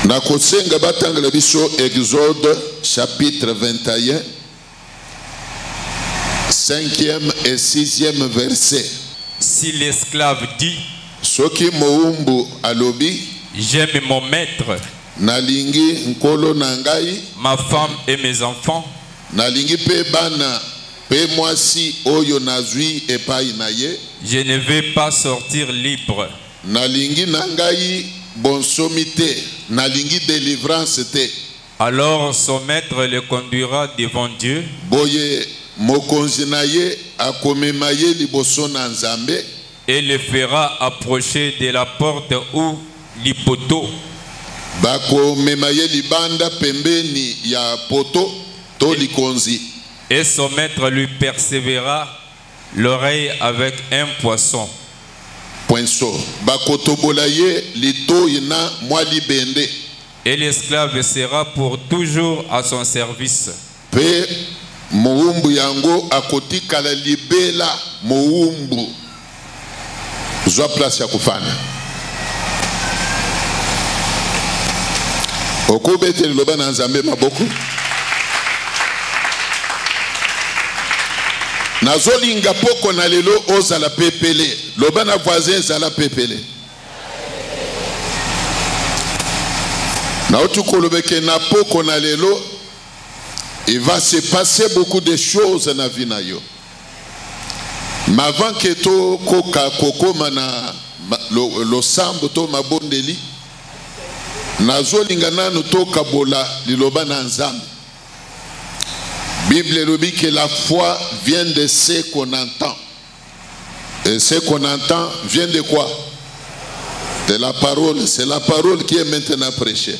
Nakosenga batangala biso Exode chapitre 21 5e et 6e verset. Si l'esclave dit, soki moumbu alobi, j'aime mon maître, nalingi nkolo nangai, ma femme et mes enfants, nalingi pe bana pe mwasi oyo nazwi epai na ye, je ne vais pas sortir libre. Nalingi nangai bonsomi te, nalingi délivrance te. Alors son maître le conduira devant Dieu. Boye mokonzi na ye akomema ye liboso na Nzambe, et le fera approcher de la porte ou lipoto. Bakomema ye libanda pembeni ya poto to likonzi. Et son maître lui persévéra l'oreille avec un poisson. Poinçon. Bakotobola ye lito ina mwa libende. Et l'esclave sera pour toujours à son service. Pe moumbu yango akotikala libela moumbu. Zwa place ya kufana. Okubete liloba na Nzambe maboko. Nazolinga poko na lelo ozala pepele. Loba na voisin zala pepele. Na otukolobeke na poko na lelo, il va se passer beaucoup de choses na vie na yo. Mais avant que to koka kokoma na lo sambo to mabondeli, nazolinga nanu to kabola liloba na Nzambe. Bible dit que la foi vient de ce qu'on entend. Et ce qu'on entend vient de quoi? De la parole. C'est la parole qui est maintenant prêchée.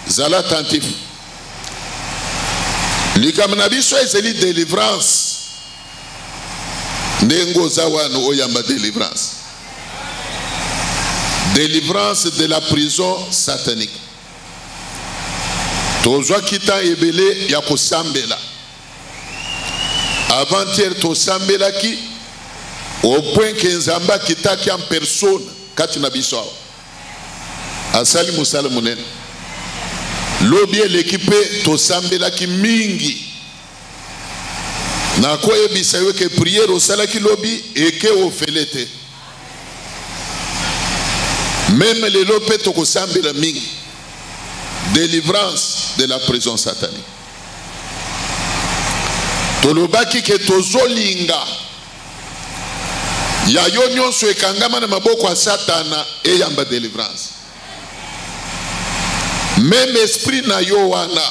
Zala attentif. Likamnabiso ezeli délivrance. Nengo zawano oyamba délivrance. Délivrance de la prison satanique. Tozwa kita ebele ya kosambela. Avant-hier to sambelaki au point que Nzamba kitaki en personne kati na biso. Asali musala munene. Lobi l'équipe to sambelaki mingi. Na ko yebisa yo ke prière osalaki lobi et que ofelete. Même les lopé to ko sambela mingi. Délivrance de la prison satanique. Tolobaki ke tozolinga ya yo nyonso ekangama na maboko ya Satana eyamba délivrance. Même esprit na yo wana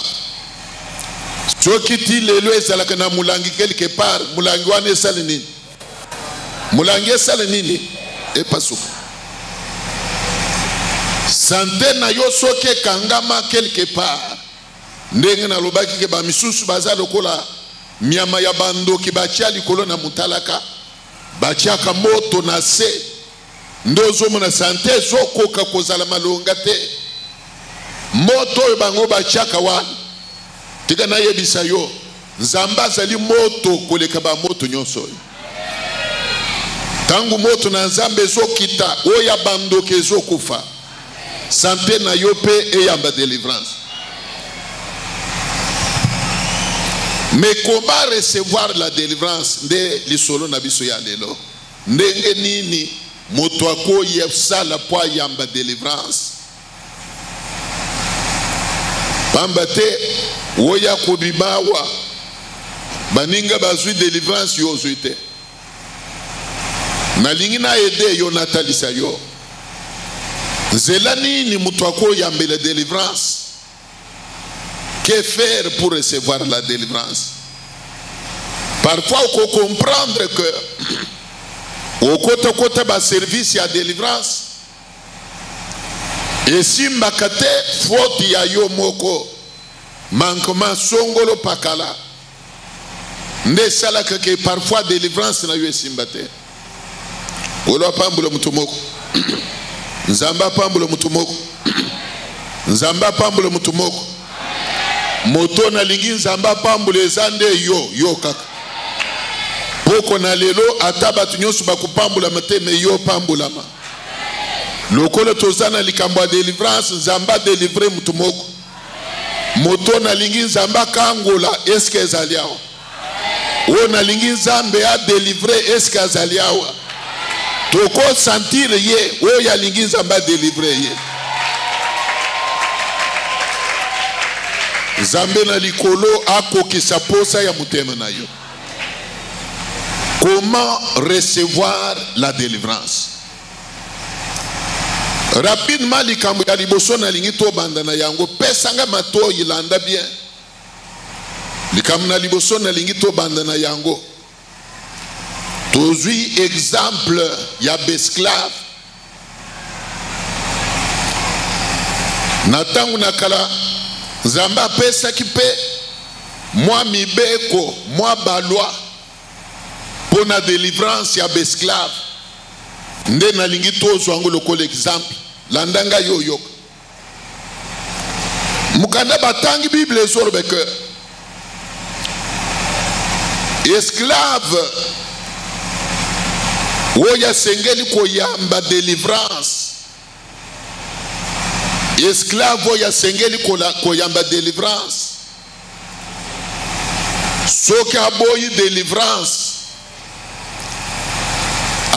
soki ti lelo ezalaka na mulangi quelque part, mulangi wana esali nini? Mulangi esali nini? Epasuka. Santé na yo soki ekangama quelque part, ndenge na lobaki ke ba misusu baza lokola Miyama ya bando ki bachia likolo na mutalaka, bachia ka moto na se, ndozo mona sante zoko ka kozala malonga te. Moto bango bachia ka wana. Tika na yebisa yo, Nzamba zali moto koleka ba moto nyonso. Tangu moto na Nzambe zokita, oya bando ke zokufa. Sante na yo pe eyamba délivrance. Mais comment recevoir la délivrance de l'isolo nabiso ya lelo? Ndenge nini moto ako yefsala po yamba délivrance? Pambate woya kubibawa baninga bazui délivrance yo zuite. Nalingi na ede yo natalisa yo. Zela nini moto ako yamba la délivrance? Que faire pour recevoir la délivrance? Parfois, il faut comprendre que au côté de service, il y a délivrance. Et si mbakate faute ya yo moko, manquement songolo pakala nde salaka ke parfois délivrance na yo esimba te. Olo pambulo mutu moko nzamba pambulo mutu moko nzamba pambulo mutu moko moto na lingi nzamba pambulo ezande yo kaka poko na lelo ata batu nyonso bakupambula mate me yo pambulama lokolo tozana likambo ya délivrance nzamba délivre mutu moko moto na lingi nzamba kangola eske ezali awa o na lingi nzambe a délivre eske azali awa toko sentir ye o ya lingi nzamba délivre ye nzambe na likolo akokisa posa ya mutema na yo. Comment recevoir la délivrance? Rapidement likambo ya liboso na lingi to banda na yango pesanga mato ilanda bien. Likambo na liboso na lingi to banda na yango. Tozui exemple ya besclave. Na tangu na kala Zamba pesa kipe moi mibeko moi balwa pour la délivrance ya besclave nde na lingi tozo ango lokolo exemple landanga yoyo mukanda batangi bible ezolobe que esclave oya sengeli koyamba délivrance esclave oya sengeli koyamba délivrance soki aboyi délivrance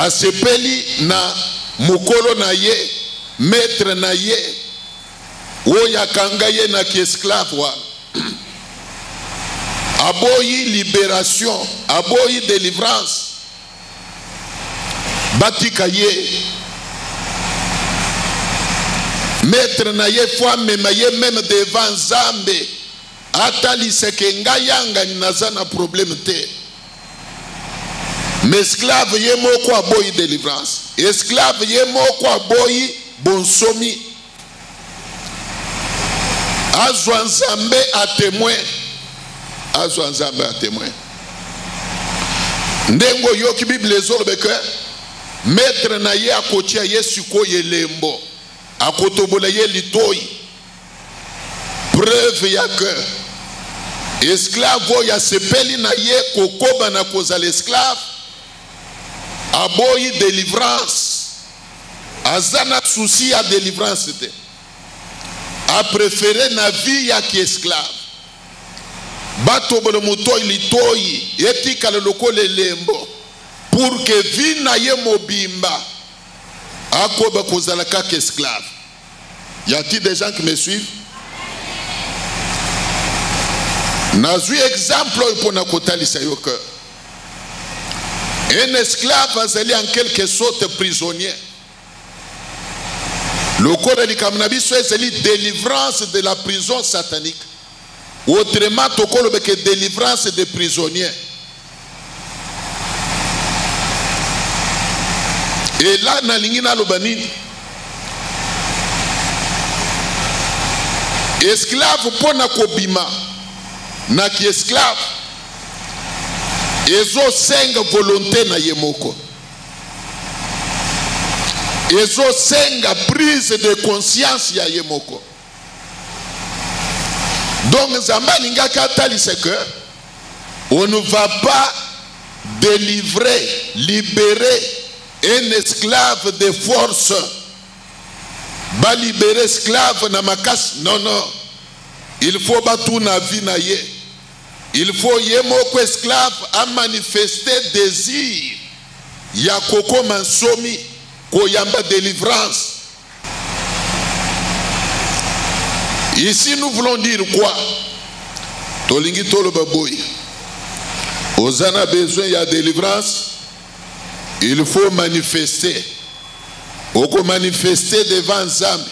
asepeli na mukolo na ye maître na ye oya kanga ye na ki esclave wa aboyi libération aboyi délivrance batika ye maître na ye fois mema ye même devant Nzambe ataliseke ngayanga naza na problème te. Mais esclave ye moko aboyi délivrance, esclave ye moko aboyi bonsomi, azwa Nzambe a témoin, azwa Nzambe a témoin. Ndengo yoki Bible ezolobe ke maître na ye akotia ye sikoyo elembo akotobola ye litoyi, preuve ya que esclave oyo asepeli na ye kokoba na kozala esclave aboyi délivrance aza na souci ya délivrance te, a préféré na vie ya ki esclave batobola motoyi litoyi etikala lokola elembo pour que vie na ye mobimba akoba kozala kaka esclave. Y a-t-il des gens qui me suivent? Nazui exemple pour na kotalisa yo que un esclave azali en quelque sorte prisonnier. Le corps de l'Ikamnabi soit délivrance de la prison satanique. Autrement, tokolo beke délivrance des prisonniers. Et là, na lingina lobanini. Esclave pona kobima. Na ki esclave. Ezo senga volonté na yemoko. Ezo senga prise de conscience ya yemoko. Donc Zamba linga katali c'est que on ne va pas délivrer, libérer un esclave de force. Ba libérer esclave na makas. Non, non. Il faut battre na vie na ye. Il faut yemoko esclave à manifester désir. Ya koko mansomi koyamba délivrance. Ici nous voulons dire quoi? Tolingi tolo baboy. Ozana besoin ya délivrance. Il faut manifester. Oko manifester devant Nzambe.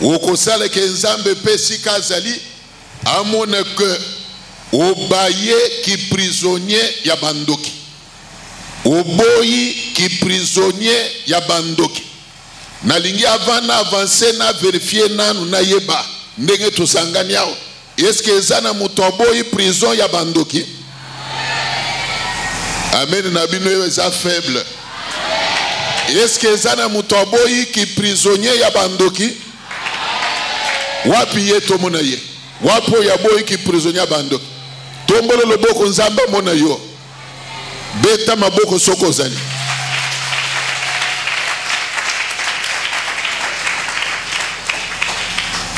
Oko sale ke Nzambe pesi kazali amone que obaye ki prisonnier ya bandoki. Oboyi ki prisonnier ya bandoki. Na lingi avant na avancer na vérifier nanu na yeba ndenge tosangani yao est-ce que ezana mutoboyi prison ya bandoki? Amen. Nabino eza faible. Est-ce que ezana mutoboyi ki prisonnier ya bandoki? Wapi ye to mona ye? Wapo ya boyi ki prisonnier ya bandoki? Tombolo loboko nzamba mona yo. Beta maboko soko zali.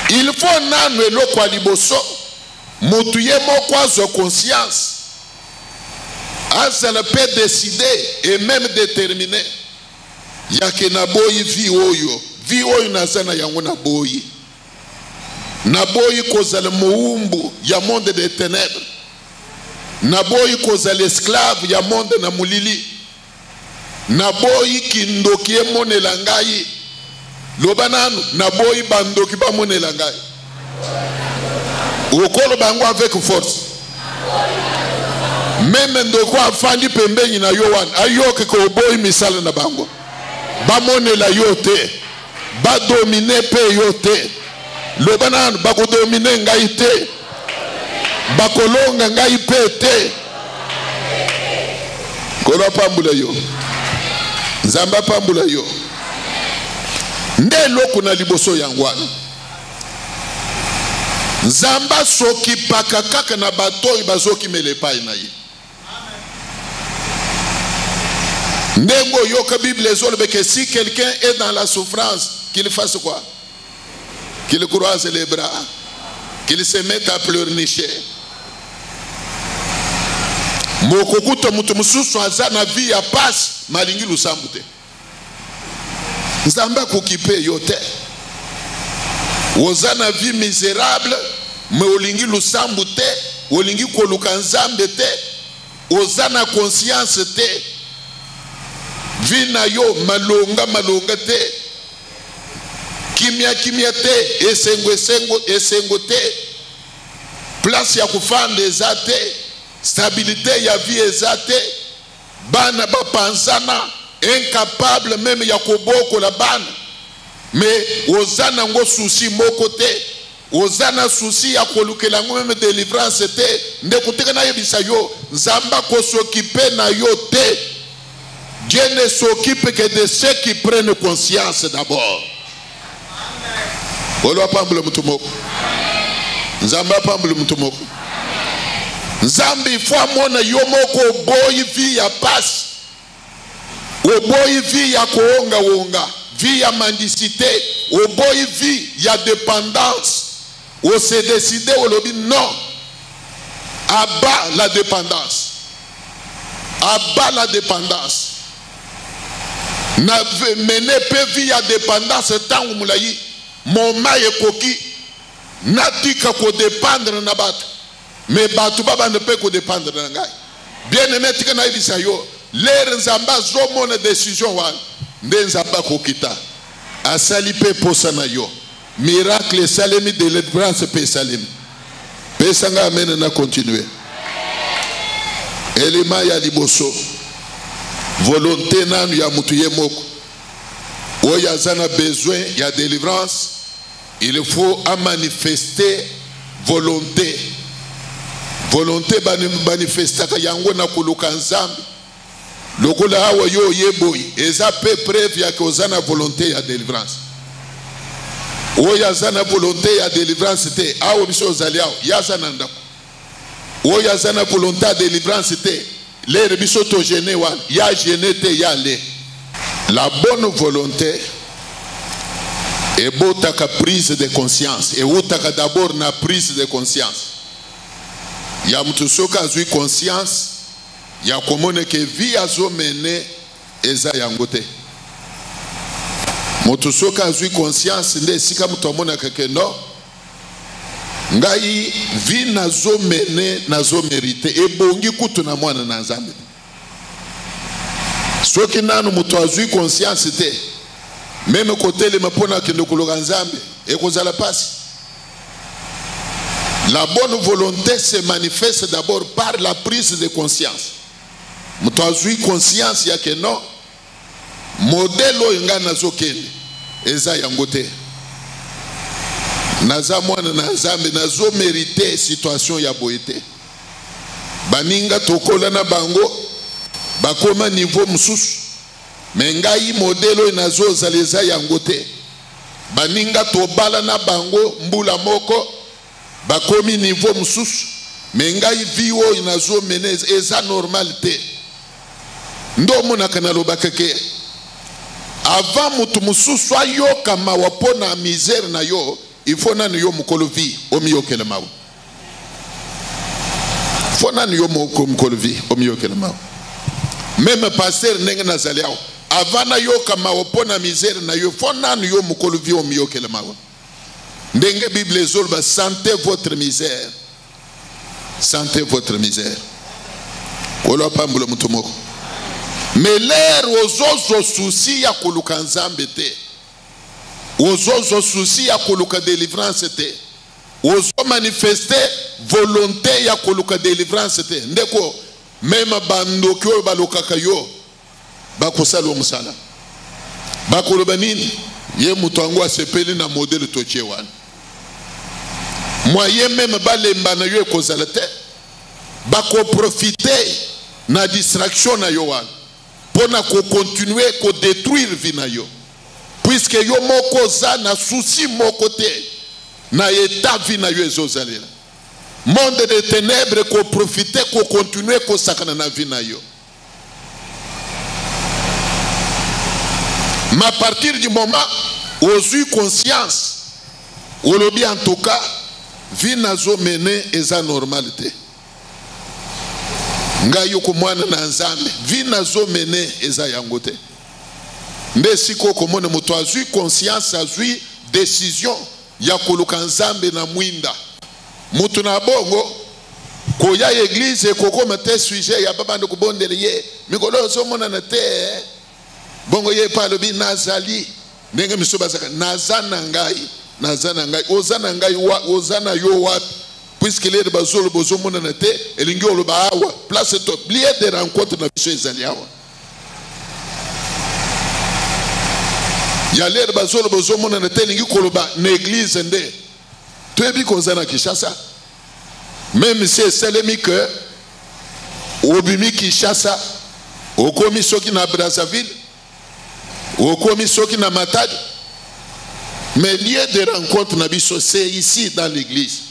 Il faut nanu eloko liboso mutuye moko azo conscience. Azala peut décider et même déterminer. Yake na boyi vi oyo. Vi oyo nazana yango na boyi. Na boyi kozala muumbu ya monde des ténèbres. Na boyi kozala esclave ya monde na mulili. Na boyi kindoki emonela ngai. Lobananu na boyi bandoki ba monela ngai. Okolo bango avec force. Même ndoko afandi pembeni na yowan ayoke ko boyi misala na bango. Ba monela yote. Ba dominer pe yote. Lobananu ba ko dominer ngai te. Ba kolonga ngai pe te. Kola pambula yo. Nzamba pambula yo. Nde loko na liboso yangwana. Nzamba soki pakakaka na bato bazoki melepai na ye. Ndengo yoka Bible ezolbe que si quelqu'un est dans la souffrance, qu'il fasse quoi? Qu'il croise les bras, qu'il se mette à pleurnicher. Mokokuto mutu mususu azana vie ya passe malingi lusambu te. Nzamba kukipe yote. Ozana vie misérable, mais olingi lusambu te, olingi koluka nzambe te, ozana conscience te. Vina yo malonga te. Kimia te, esengo te. Place ya kufanda ezate, stabilité ya vie ezate. Bana ba panzana, incapable même ya koboko la bana. Mais ozana ngo souci moko te. Ozana souci ya kolukela ngo même délivrance te. Ndekuteka na yebisa yo, Nzamba ko s'occuper na yo te. Dieu ne s'occupe que de ceux qui prennent conscience d'abord. Olo pambule mutumoko. Nzamba pambule mutumoko. Nzambi fwa mona yomoko boyi vi ya passe. Oboyi vi ya koonga. Vi ya mendicité. Oboyi vi ya dépendance. On s'est décidé au lobby non. Abat la dépendance. Abat la dépendance. Na mené pe vi ya dépendance tangu mulayi. Moma ekoki. Natika ko dépendre na batu. Mais batu baba ne peut ko dépendre na ngai. Bien aimé tika na ibisa yo. L'air nzamba zo mona décision wan. Nde nzamba ko kita. Asali pe posa na yo. Miracle salemi de délivrance pe salemi. Pe sanga amene na continuer. Elima ya liboso. Volonté nanu ya mutuye moko. Oya zana besoin ya délivrance. Il faut à manifester volonté. Volonté manifesta ka yango na kuluka nzambe. Lokola hawa yo yeboyi. Eza pe preuve ya kozana volonté ya délivrance. Oya zana volonté ya délivrance te. Awo biso ozali awo. Yazana ndako. Oya zana volonté ya délivrance te. Les biso to gêné wan. Ya gêné te ya le. La bonne volonté est botaka prise de conscience. Et utaka d'abord na prise de conscience. Ya mtu soka azui conscience. Ya komone ke vi azo mene eza yangote. Mtu soka azui conscience nde sika mtu amona keke no. Ngai vi nazo mene nazo merite. Ebongi kutu na mwana na nzambe. Soki nanu mtu azui conscience te. Même côté le mapona kendo kologa nzambe. Ekozala pasi. La bonne volonté se manifeste d'abord par la prise de conscience. Mtu azui conscience ya ke no. Modelo inga nazo kende. Eza yangote. naza mwana na nzambe nazo mériter situation ya boyete baninga tokola na bango bakoma niveau mususu mengai modelo nazo zaleza yango te baninga tobala na bango mbula moko bakomi niveau mususu mengai viwo inazo menez eza normalité ndo mona kana lobaka ke avant mutu mususu ayoka mawapo na misère na yo il faut nani yo mukolo vi omiyokele mawo faut nani yo mukolo vi omiyokele mawo même pasteur ndenge nazali awo avant na yoka mawapo na misère na yo faut nani yo mukolo vi omiyokele mawo ndenge Bible ezoloba sentez votre misère. Sentez votre misère. Kolo pambulo mutu moko. Mais l'air ozozo souci ya koluka nzambe te. Ozozo souci ya koluka délivrance te. Ozo manifester volonté ya koluka délivrance te. Ndeko même bandoki oyo balokaka yo bakosala musala. Bakoloba nini? Ye mutu ango asepeli na modèle toche wana. Moyen même balemba na yo ekozala te. Bako profiter na distraction na yo wana. Pona ko continuer ko détruire vie na yo. Puisque yo moko za na souci moko te na état vie na yo ezozalela. Monde de ténèbres ko profiter ko continuer ko sakana na vie na yo. Mais à partir du moment où j'ai conscience, où le bien en tout cas, vie nazo mené eza normalité. Nga yoko mwana na nzambe, vie nazo mené eza yangote. Nde siko komone mutu azui conscience, azui décision ya koluka nzambe na mwinda. Mutu na bongo, koya église koko mate sujet ya baba ndo kubondele ye, mikolo so mona na te, bongo ye palobi nazali, nenge misoba zaka, nazana ngai, ozana ngai wa, ozana yo wat, puisque les bazolo bozo mona na te, elingi oloba awa, place to, lié de rencontre na biso ezali awa. Ya les bazolo bozo mona na te, elingi koloba na église nde, tuebi kozana Kishasa, même si selemi que, obimi Kishasa, okomi soki na Brazzaville, okomi soki na Matadi, mais lieu de rencontre na biso c'est ici dans l'église.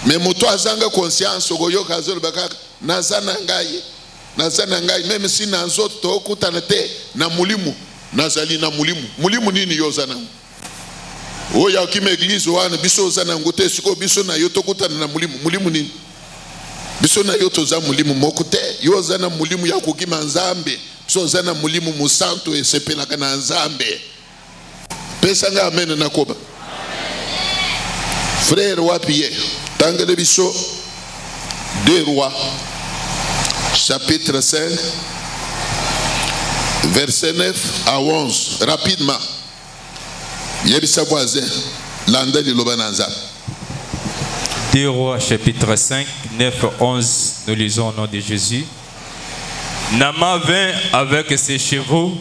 Mais moto azanga conscience ogoyo kazolo bakaka nazana ngai même si nanzo to kutana te na mulimu nazali na mulimu nini yozana oya kime église wana biso zana ngote siko biso na yo to kutana na mulimu nini biso na yo toza mulimu mokote yozana mulimu ya kukima nzambe biso zana mulimu musanto esepelaka na nzambe pesa nga amen na koba frère wapiye tangele biso 2 Rois chapitre 5 verset 9 à 11 rapidement yebisa voisin landa liloba na nzambe. 2 Rois chapitre 5 9 11 nous lisons au nom de Jésus. Naaman vint avec ses chevaux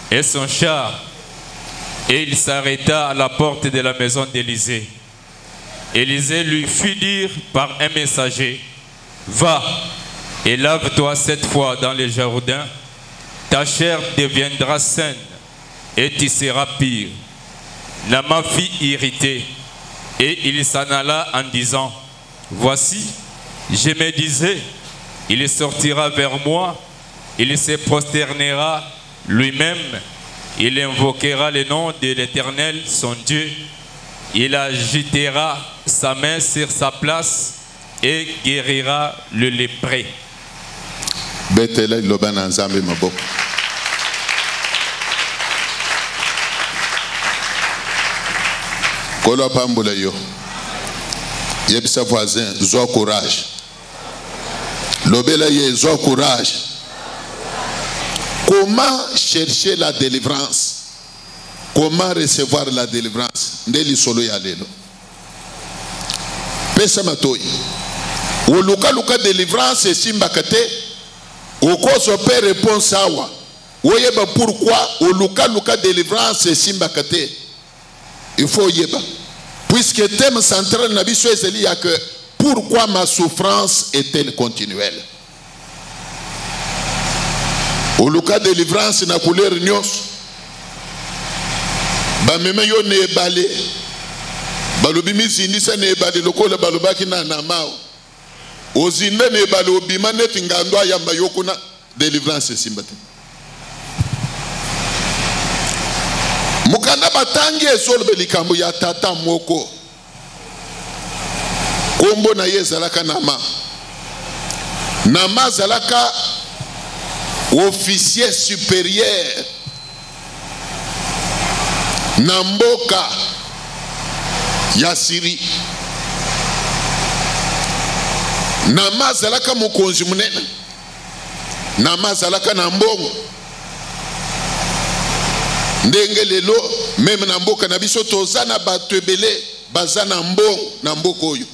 et son char et il s'arrêta à la porte de la maison d'Élisée. Élisée lui fit dire par un messager, va et lave-toi 7 fois dans le Jourdain, ta chair deviendra saine et tu seras pire. Naaman fut irrité et il s'en alla en disant, voici, je me disais, il sortira vers moi, il se prosternera lui-même, il invoquera le nom de l'Éternel, son Dieu, il agitera sa main sur sa place et guérira le lépreux. Betela iloba na nzambe maboko. Kolo pambula yo. Yebisa voisin, zo courage. Lobela ye zo courage. Comment chercher la délivrance? Comment recevoir la délivrance? Ndeli solo ya lelo. Pesa matoi. Oluka délivrance simbakate. Okoso pe réponse awa. Oyeba pourquoi oluka délivrance simbakate. Il faut yeba. Puisque le thème central de biso ezeli ya que pourquoi ma souffrance est-elle continuelle? Au cas de délivrance na couleur nyos ba meme yo ne balé balobi mizindi sa ne balé lokola balobaki na namao ozinde ne balé obima neti ngando ayamba yokuna délivrance simbate mukanda batangi esolbe likambo ya tata moko kombo na ye zalaka nama zalaka officier supérieur na mboka ya Syrie. Nama zalaka mokonzi munene, nama zalaka na mbongo ndenge lelo meme na mboka na biso tozana bato ebele baza na mbongo na mboka oyo.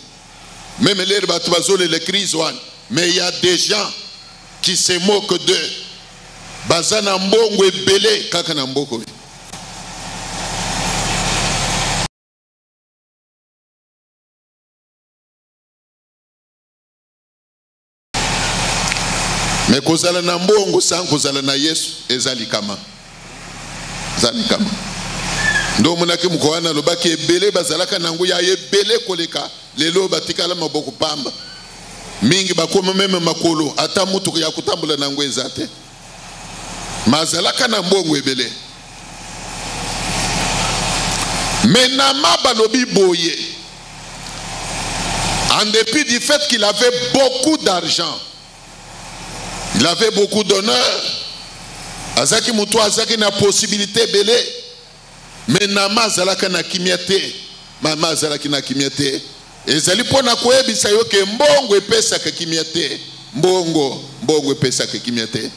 Même les bato bazole le crise wan, mais il y a des gens qui se moquent d'eux. Baza na mbongo ebele kaka na mboka oyo. Mais kozala na mbongo sans kozala na Yesu ezali kama. Ezali kama. Ndo monaki mkoana lobaki ebele bazalaka nango ya ebele koleka lelo batikala maboko pamba. Mingi bakoma meme makolo ata mutu ya kutambula nango ezate. Mazalaka na mbongo ebele. Menama balobi boye. En dépit du fait qu'il avait beaucoup d'argent, il avait beaucoup d'honneur. Azaki mutu azaki na possibilité belé. Mais nama zalaka na kimiate. Mama zalaki na kimiate. Ezali pona koyebisa yo ke mbongo epesa ka kimiate. Mbongo epesa ka kimiate.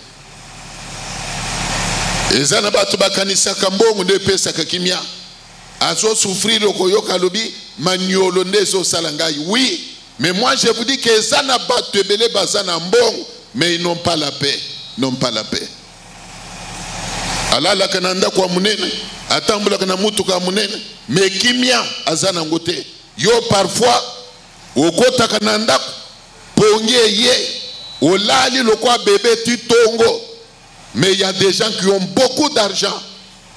Ezana batu bakanisa ka mbongo nde epesa ka kimia. Azo souffrir okoyoka lobi maniolo ndezo salangai. Oui, mais moi je vous dis que ezana batu ebele bazana mbongo. Mais ils n'ont pas la paix. N'ont pas la paix. Alala kananda kwa munene. Atambula kana mutu kwa munene. Mais kimia azana ngote. Yo parfois. Okota kananda. Ponge ye. Olali lokwa bébé titongo. Mais il y a des gens qui ont beaucoup d'argent.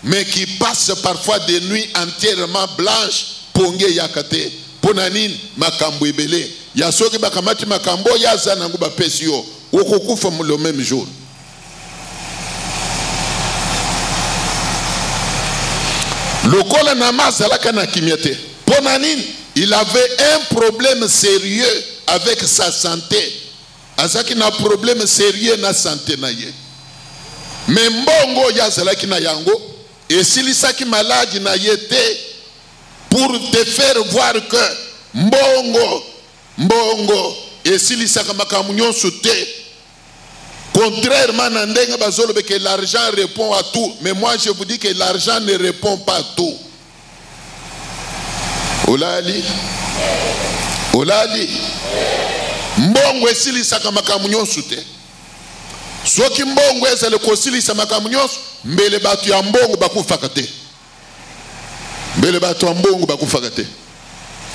Mais qui passent parfois des nuits entièrement blanches. Ponge yakate. Ponanin makambo ebele. Yasoki bakamati makambo yazana nguba pesio. Okukufa le même jour. Lokola nama zalaka na kimiate. Ponanin, il avait un problème sérieux avec sa santé. Azaki na problème sérieux na santé na ye. Mais mbongo ya zalaki na yango et silisaki maladi na ye te pour te faire voir que mbongo et silisaka makamu nyonso te. Contrairement à ndenge bazolobe que l'argent répond à tout, mais moi je vous dis que l'argent ne répond pas à tout. Olali mbongo esilisaka makamu nyonso te. Soki mbongo ezale kosilisa makamu nyonso, mbele batu ya mbongo bakufaka te. Mbele batu ya mbongo bakufaka te.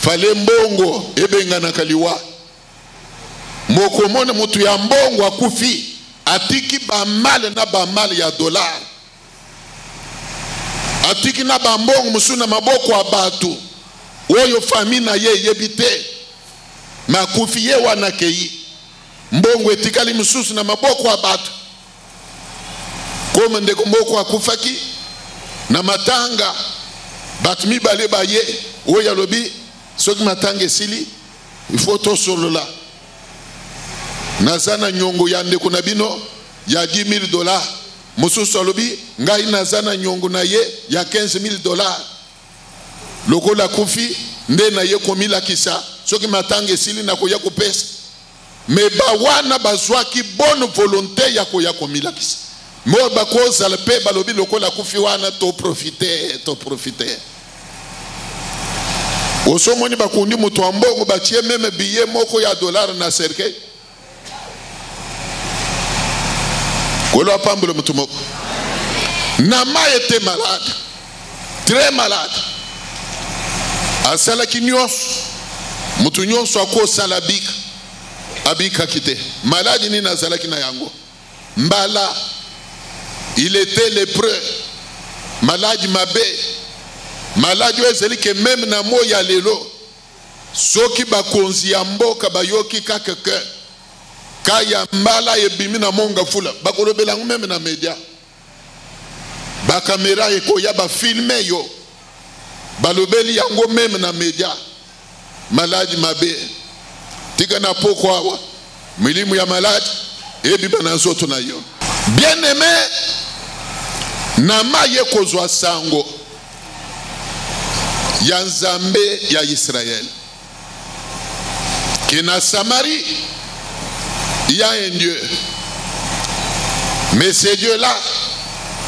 Fale mbongo ebengana kaliwa. Mokomone mutu ya mbongo akufi. Atiki ba mal na ba mal ya dollar. Atiki na ba mbongo musuna maboko abatu. Oyo fami na ye yebite. Makufi ye wanakei. Mbongo etikali mususu na maboko abatu. Kome ndeko mboko akufaki. Na matanga. Batmi bale ba ye. Oya lobi. Soki matanga esili. Il faut to solo la. Nazana nyongo ya ndeko na bino ya $10,000. Mususu alobi ngai nazana nyongo na ye ya $15,000. Lokola kufi nde na ye komila kisa soki matanga esili na koya kopesa. Mais bawana bazwaki bonne volonté ya koya komila kisa. Mo bakoza le pe balobi lokola kufi wana to profiter. Osomoni bakundi mutu wa mbongo batie meme billet moko ya $1 na cercueil. Nama était malade, très malade. asalaki nyonso mutu nyonso akosala bika abikaki te. Maladi nini azalaki na yango? Mbala. Il était lépreux. Maladi mabe. Maladi oyo ezali ke meme na moi ya lelo soki bakonzi ya mboka bayoki kaka ke kaya mbala ebimi na monga fula bakolobela ngo meme na media bakamera ekoya bafilme yo balobeli yango meme na media. Maladi mabe tika na poko awa milimu ya maladi ebiba na nzoto na yo. Bien aimé, nama ye kozwa sango ya Nzambe ya Israël. Que na Samarie, il y a un Dieu. Mais ce Dieu-là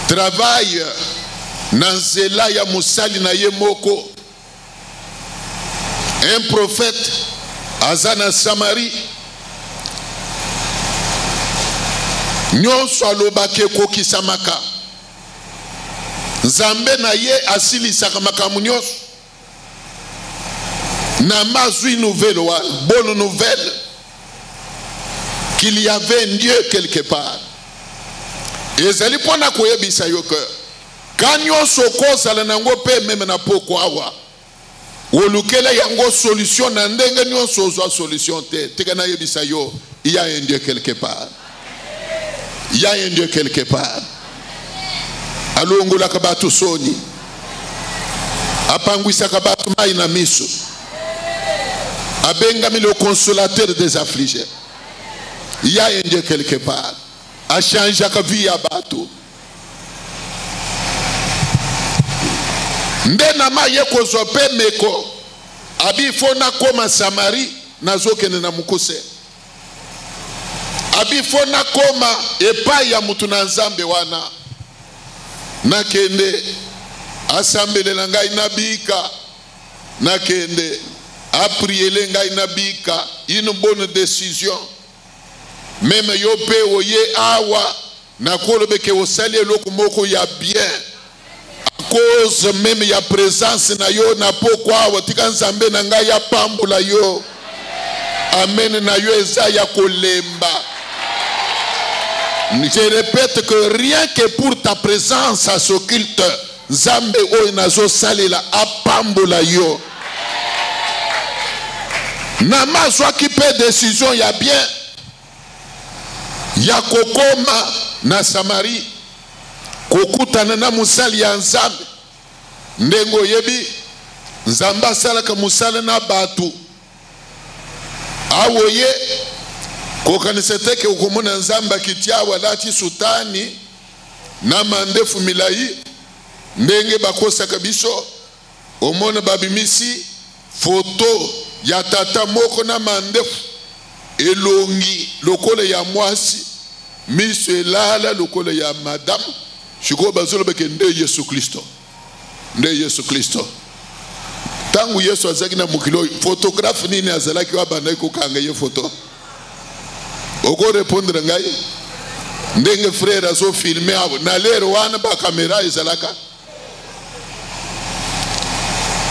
travaille dans Zela ya Musali na Yemoko. Un prophète azana Samarie. Nyonso alobake koki samaka. Nzambe na ye asili sakamaka nyonso. Na mazui nouvelle, bonne nouvelle qu'il y avait un Dieu quelque part. Et zali pona koyebisa yo que quand nyonso kozala nango pe meme na poko awa olukela yango solution na ndenge nyonso ozwa solution te. Tika na yebisa yo, il y a un Dieu quelque part. Il y a un Dieu quelque part. Alongola kabatu soni. Apangwisa kabatu mai na miso. Abengami le consolateur des affligés. Il y a un Dieu quelque part. A changé la vie à bateau. Ndena ma ye kozope meko. Abi fona koma Samarie nazokene na mukuse. Abi fona koma epai ya mutu na Nzambe wana. Nakende asambele na ngai nabika. Nakende a prier ngai nabika. Une bonne décision. Même yo pe oye awa na kolobeke osali eloko moko ya bien. À cause même ya présence na yo na pokwa awa tika Nzambe na ngai ya pambula yo. Amen na yo eza ya kolemba. Je répète que rien que pour ta présence à ce culte, Nzambe oyo nazo salela apambola yo. Nama soit qui peut décision ya bien. Ya kokoma na Samarie. Kokutana na musali ya Nzambe. Ndengo yebi Nzamba salaka musala na batu. Awoye kokaniseteke ukomona Nzamba kitia walati sultani na mandefu milai. Ndenge bakosa kabiso omona babimisi foto ya tata moko na mandefu elongi lokole ya mwasi miso elala lokole ya madame shiko bazolo beke nde Yesu Kristo. Nde Yesu Kristo. Tangu Yesu azaki na mukilo photographe nini azalaki wa banda ko kanga ye photo. Oko répondre ngai ndenge frère azo filmer abo na lero wana ba camera ezalaka.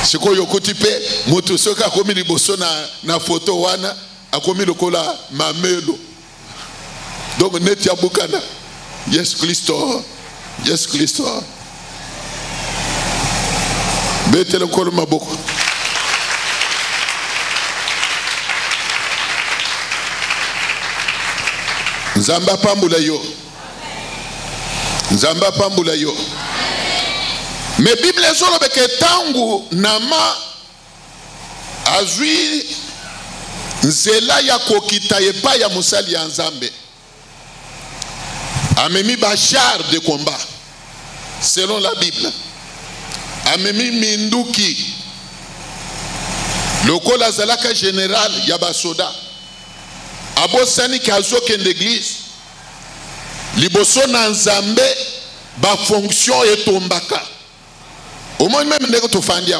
Siko yokoti pe moto soka komi liboso na photo wana akomi lokola mamelo. Donc net ya bukana. Yes Kristo. Yes Kristo. Betele kolo maboko. Nzamba pambula yo. Nzamba pambula yo. Mais Bible zolo beke tangu nama azui nzela ya kokita epa ya musali ya Nzambe. Amemi ba char de combat selon la Bible. Amemi minduki lokola zalaka général ya basoda. Abosani kazo ken l'église liboso na Nzambe ba fonction etombaka. Au moins même ndeko tofandia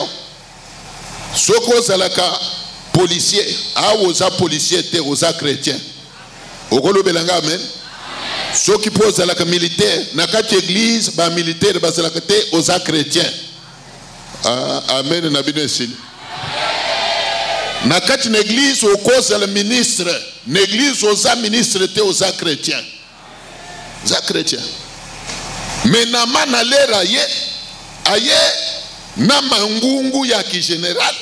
soko zalaka policier a oza policier te oza chrétien okolobelanga amen. Ceux qui posent à la militaire, na kati église, ba militaire bazalaka te oza chrétien. Amen na bino esili. Na kati l'église au cause le ministre, l'église aux ministres te aux chrétiens. Za chrétiens. Mais na mana lera ye aye na mangungu ya ki général.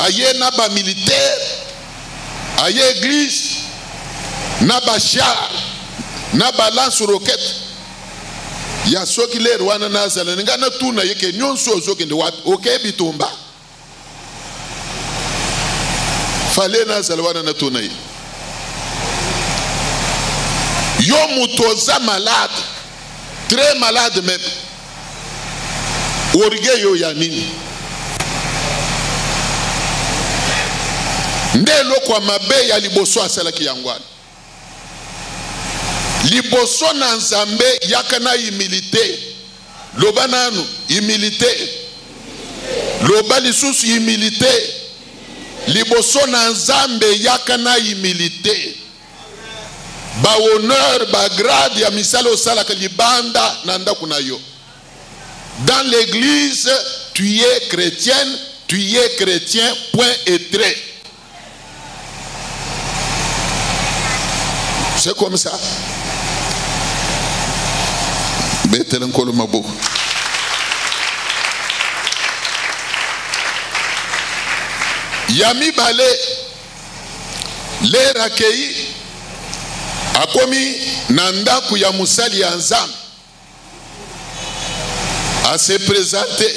Aye na ba militaire, aye église, na ba char, na ba lance roquette. Ya soki lera wana nazala ngana tuna yeke nyonso zokende wapi okebi tumba. Fallait nazala wana na tuna yi. Yo mutoza malade, très malade même. Orgue yo ya nini? Ndelo kwa mabe ya liboso asalaki yangwana. Liboso na nzambe yakana humilité. Loba nanu humilité. Loba lisusu humilité. Liboso na nzambe yakana humilité. Ba honneur, ba grade ya misala osalaka libanda nanda kunayo. Dans l'église, tu es chrétienne, tu es chrétien, point et trait. C'est comme ça. Betelen kolo mabo. Yami bale le rakei akomi nandaku ya musali ya nzambe a se présenter.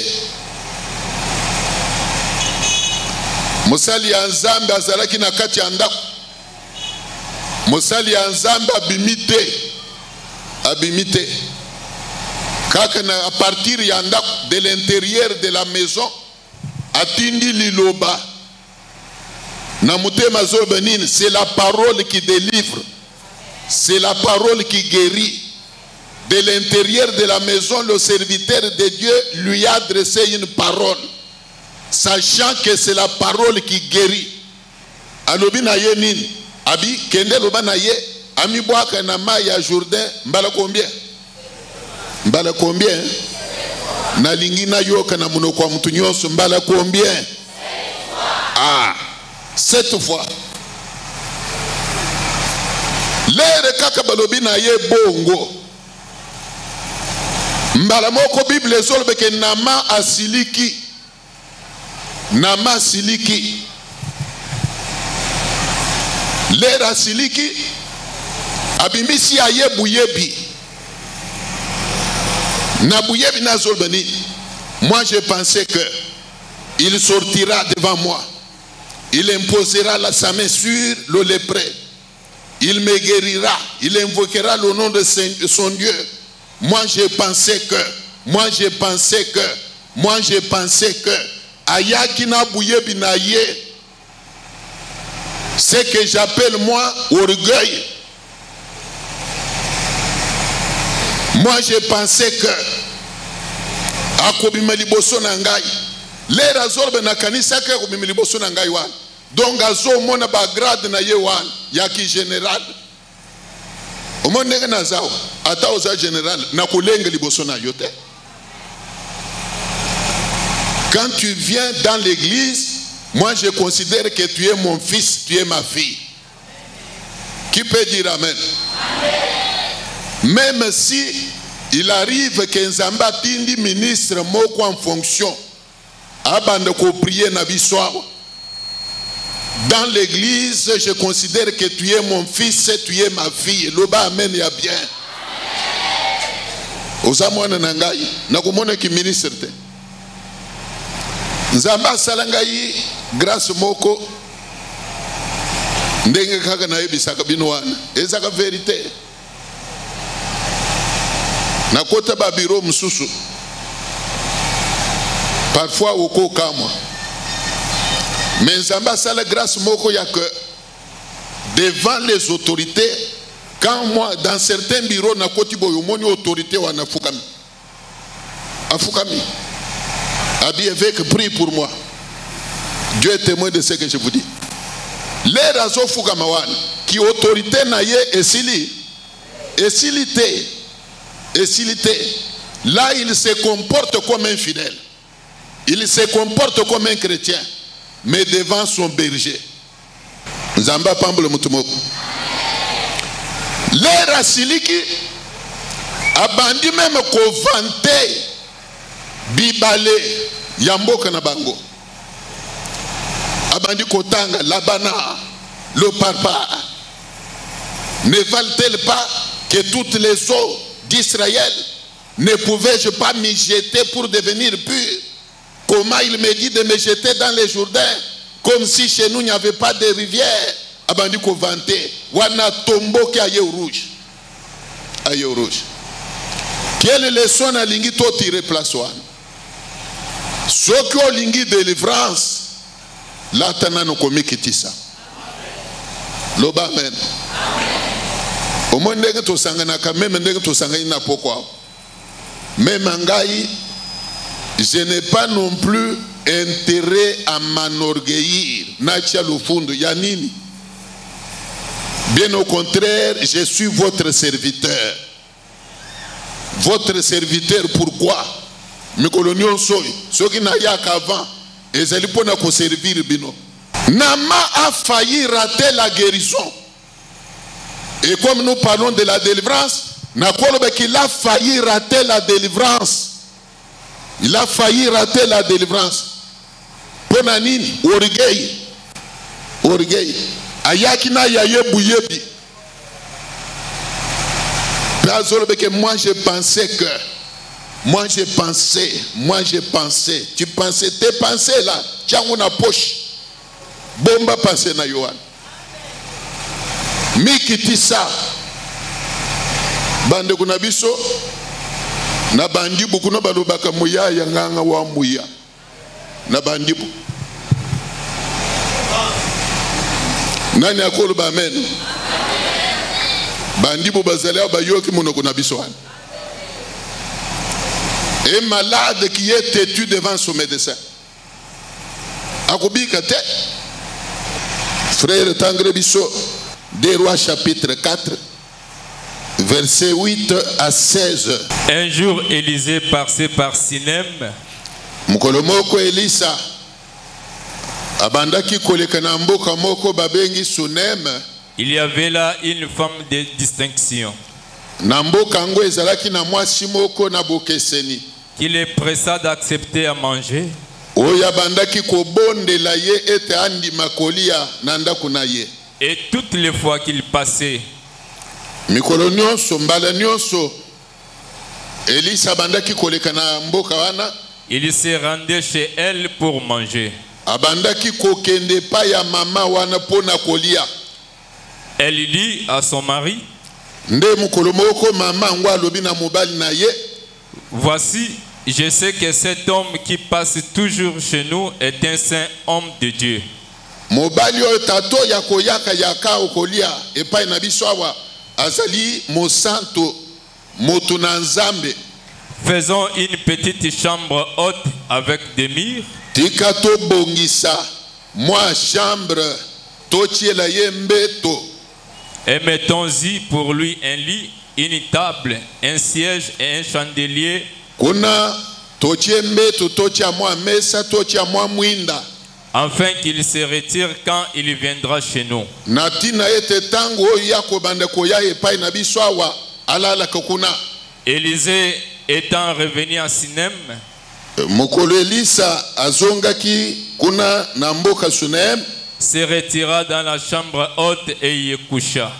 Musali ya nzambe azalaki na kati ya ndaku. Musali ya nzambe abimite kaka na a partir ya ndaku de l'intérieur de la maison atindi liloba na mutema zobenine. C'est la parole qui délivre, c'est la parole qui guérit. De l'intérieur de la maison, le serviteur de Dieu lui a adressé une parole, sachant que c'est la parole qui guérit. Alobi na ye nini? Abi kende loba na ye ami boaka na mai ya Jourdain mbala combien? Mbala combien? Na lingina yoka na munoko wa mtu nyonso mbala combien? 7 fois. Lere kaka balobi na ye bongo. Mbala moko Bible ezolobe ke nama asiliki. Nama siliki. Lere asiliki. Abimisi aye buyebi. Na buyebi na zolbeni. Moi je pensais que il sortira devant moi. Il imposera sa main sur le lépreux. Il me guérira. Il invoquera le nom de son Dieu. Moi je pensais que Ayakina Bouyebi Naye, ce que j'appelle moi orgueil. Moi je pensais que Akobima liboso na ngai. Les razorbe na kanisa ke akobima liboso na ngai wan. Donc azo mona ba grade na ye wan yaki général. Omo ndenge na zao ata oza général na kolenge liboso na yote. Quand tu viens dans l'église, moi je considère que tu es mon fils, tu es ma fille. Qui peut dire amen? Amen. Même si il arrive que Nzamba tindi ministre moko en fonction, abande ko prier na biswao. Dans l'église, je considère que tu es mon fils, tu es ma fille. Loba amen ya bien. Osamwana nangai, nakumona ki ministre te. Nzamba salangai grâce moko ndenge kaka na yebisaka bino wana. Ezaka vérité. Na kota ba bureau mususu. Parfois oko kamwa. Mais Nzamba sala grâce moko ya que devant les autorités, quand moi dans certains bureaux na koti boyo moni autorité wana fukami. Afukami. Abi évêque prie pour moi. Dieu est témoin de ce que je vous dis. Les razo fukama wana qui autorité na ye esilité. Là il se comporte comme un fidèle. Il se comporte comme un chrétien, mais devant son berger. Nzamba pambule mutumoko. L'air asiliki abandi même ko vante bibale yamboka na bango. Abandi kotanga labana le parpa. Ne valent-elles pas que toutes les eaux d'Israël ne pouvais-je pas m'y jeter pour devenir pur? Comment il me dit de me jeter dans les Jourdains comme si chez nous il n'y avait pas de rivière? Abandi ko vante wana tomboki aye rouge. Aye rouge. Quelle leçon a lingi to tirer place wana? Soko lingi délivrance la tanano komikitisa. Loba amen. Au moins ndenge to sangana ka même ndenge to sangana na pokwa. Même ngai je n'ai pas non plus intérêt à m'enorgueillir. Nacha lufundo ya nini? Bien au contraire, je suis votre serviteur. Votre serviteur pourquoi? Mikolonio soy, ceux qui n'a ya qu'avant, et c'est pour nous servir bino. Nama a failli rater la guérison. Et comme nous parlons de la délivrance, il a failli rater la délivrance. Il a failli rater la délivrance. Ponanini, orgueil. Orgueil. Ayakina yaye bouyebi. Moi je pensais que. Moi je pensais. Tu pensais, tes pensées là, tu as une poche. Bomba pensée na Yohan. Mikitisa. Bande kunabiso. Na bandibu kuna balubaka muya yanganga wa muya. Na bandibu. Nani akolo ba amen. Bandibu bazalea bayoki muno kunabiso wana. Un malade qui est têtu devant son médecin. Akubika te. Frère Tangrebiso, des Rois chapitre 4, versets 8 à 16. Un jour, Élisée passait par Sinem. Mukolomoko Elisa abandaki kolekana mboka moko babengi Sunem. Il y avait là une femme de distinction. Namboka ngo ezalaki na mwasi moko na bokeseni. Qui les pressa d'accepter à manger. Oya bandaki kobondela ye ete andi makolia nanda kunaye. Et toutes les fois qu'il passait, mikolo nyonso mbala nyonso Elisa bandaki kolekana mboka wana. Il se rendait chez elle pour manger. Abandaki kokende pa ya mama wana pona kolia. Elle dit à son mari, nde mukolo moko mama ngwa lobi na mobali na ye. Voici, je sais que cet homme qui passe toujours chez nous est un saint homme de Dieu. Mobali o tato ya koyaka yaka okolia epai na biso awa azali mosanto moto na nzambe. Faisons une petite chambre haute avec des murs. Tikato bongisa moi chambre totiela yembeto. Et mettons-y pour lui un lit, une table, un siège et un chandelier. Kuna totie mbeto totia moi mesa totia moi mwinda. Afin qu'il se retire quand il viendra chez nous. Natina ete tango yako bande koya epai na biso awa alala kokuna. Élisée étant revenu à Sinem, mokolo Elisa azongaki kuna na mboka Sunem, se retira dans la chambre haute et y coucha.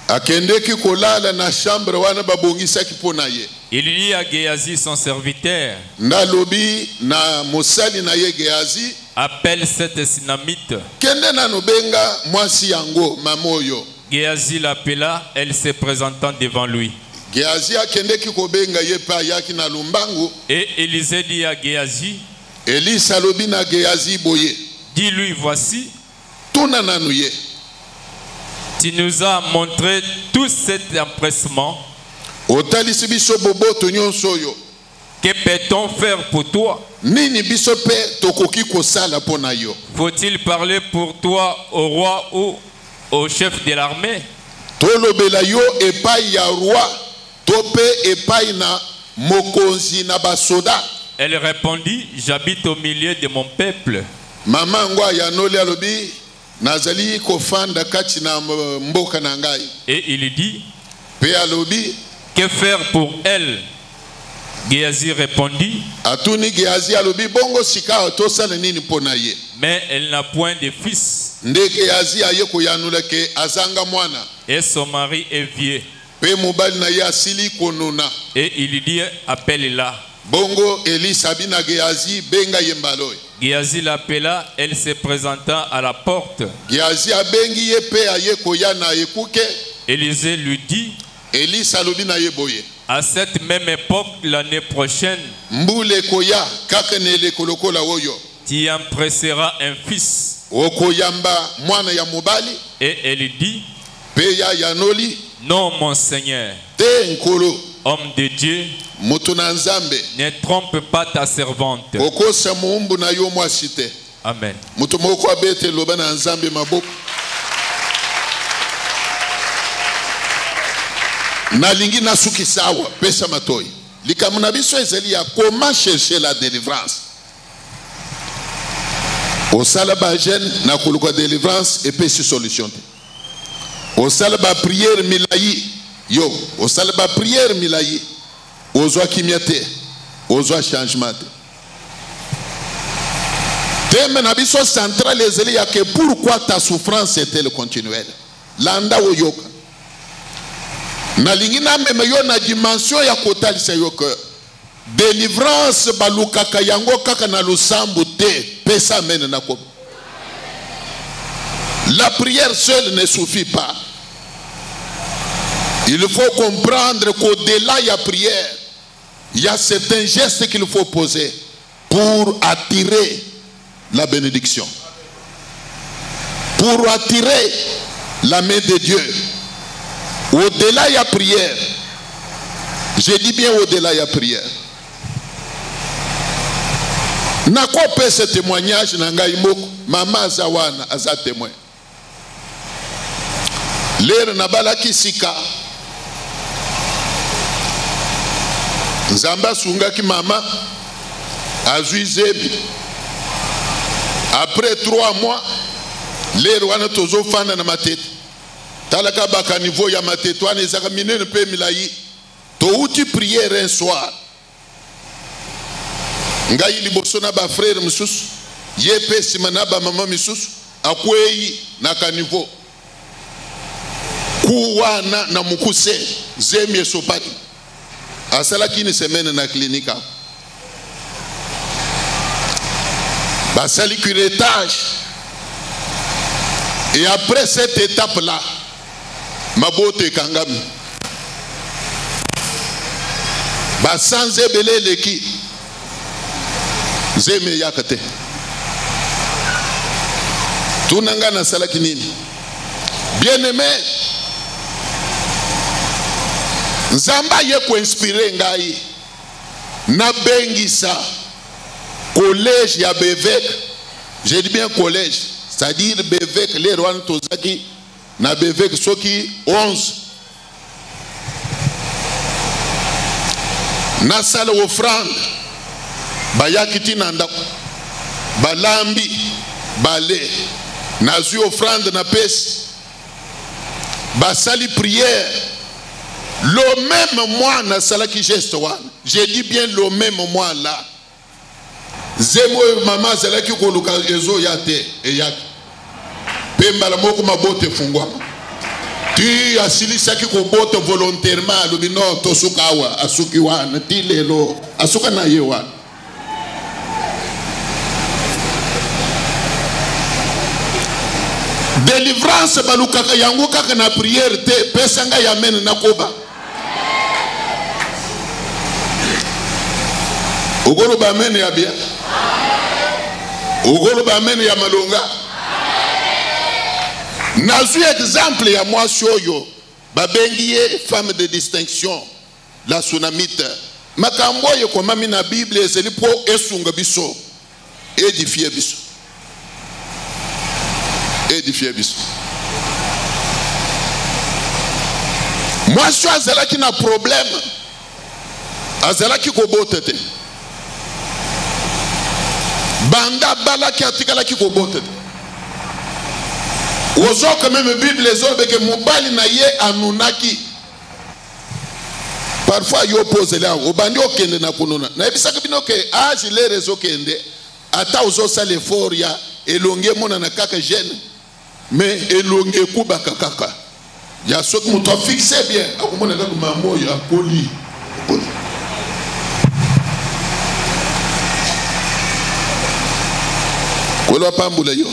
Akendeki kolala na chambre wana babongisaki pona ye. Il dit à Géasi son serviteur, Nalobi na mosali na ye Géasi, appelle cette Sinamite. kende na nobenga mwasi yango mamoyo. Géasi l'appela, elle se présentant devant lui. Géasi akendeki kobenga ye pa yaki na lumbangu. Et Élisée dit à Géasi, Elisa lobi na Géasi boye. dis-lui, voici, Tuna nanuye. tu nous as montré tout cet empressement. Otalisi biso boboto nyonso yo. Que peut-on faire pour toi? Nini biso pe tokoki kosala pona yo. Faut-il parler pour toi au roi ou au chef de l'armée? Tolobela yo epai ya roi, tope epai na mokonzi na basoda. Elle répondit, j'habite au milieu de mon peuple. Maman ngwa ya noli alobi nazali kofanda kati na mboka na ngai. Et il dit, Pe alobi, que faire pour elle? Géasi répondit, atuni Géasi alobi bongo sika tosala nini pona ye. mais elle n'a point de fils. Nde Géasi aye koyanula ke azanga mwana. Et son mari est vieux. Pe mobali na ye asili konona. Et il dit, appelle-la. Bongo Eli sabina Géasi benga yembaloy. Géasi l'appela, elle se présenta à la porte. Géasi abengi ye pe aye koyana ekuke. Élisée lui dit, Eli salobi na ye boye. à cette même époque, l'année prochaine, Mbule koya kakenele kolokola oyo. tu empresseras un fils. Okoyamba mwana ya mobali. Et elle dit, Pe ya yanoli. non mon Seigneur, Te nkolo. homme de Dieu, Mutuna nzambe. ne trompe pas ta servante. Okosa muumbu na yo mwasite. Amen. Mutu moko abete loba na nzambe maboko. Nalingi nasuki sawa pesa matoi. Likamuna biso ezeli ya comment chercher la délivrance. Au salaba jeune na kuluka délivrance et pesi solution. Au salaba prière milayi yo, au salaba prière milayi. Ozwa kimyate, ozwa changement. Thème na biso central ezeli ya que pourquoi ta souffrance est-elle continuelle. Landa oyoka. Nalingi na meme yo na dimension ya kotalisa yo que délivrance balukaka yango kaka na lusambu te pesa mene na ko. La prière seule ne suffit pas. Il faut comprendre qu'au-delà de la prière, il y a certains gestes qu'il faut poser pour attirer la bénédiction. Pour attirer la main de Dieu. Au-delà de la prière, je dis bien au-delà de la prière. Nakope ce témoignage nangai moko mama zawana aza témoin. Lere nabalaki sika Nzamba sungaki mama azui zebi. Après 3 mois, lere wana tozo fana na matete. Talaka baka niveau ya matete wana ezaka minene pe milayi. To uti prière un soir. Ngai liboso na ba frère misusu ye pe simana ba mama misusu akwei na kanivo kuwana na mukuse zemi esopati asalaki une semaine na clinique basali curettage et après cette étape là mabote kangami basanze belé leki zeme yakate tunanga na salaki nini bien-aimé Nzamba ye ko inspiré ngai na bengisa collège ya Bevek. Je dis bien collège, c'est-à-dire Bevek les rois tozaki na Bevek soki 11 na sala offrande bayaki tinanda balambi bale nazu offrande na pesi basali prière. Le même mois na salaki geste wana. Je dis bien le même mois là. Zemo mama salaki koluka ezo yate eyaki. Pemba la moko mabote fungwa. Tu asili saki ko bote volontairement lobi no tosukawa asuki wana ti lelo asuka na ye wana. Délivrance balukaka yango kaka na prière te pesanga ya mene na koba. Ugolo ba mene ya bia. Ugolo ba mene ya malonga. Nazu exemple ya mwasi oyo babengiye femme de distinction la Sunamite. Makambo ye ko mami na Bible ezeli po esunga biso édifier biso. Édifier biso. Mwasi azalaki na problème. Azalaki ko botete. banda balaki atikalaki kobota ozo quand même Bible ezobe ke mobali na ye anunaki parfois yo pose là obandi okende na kununa na ebisaka bino ke age les réseaux kende ata ozo sala effort ya elonge mona na kaka jeune mais elonge kubaka kaka ya soki muto fixe bien akomona kaka mamo ya koli kolo pambula yo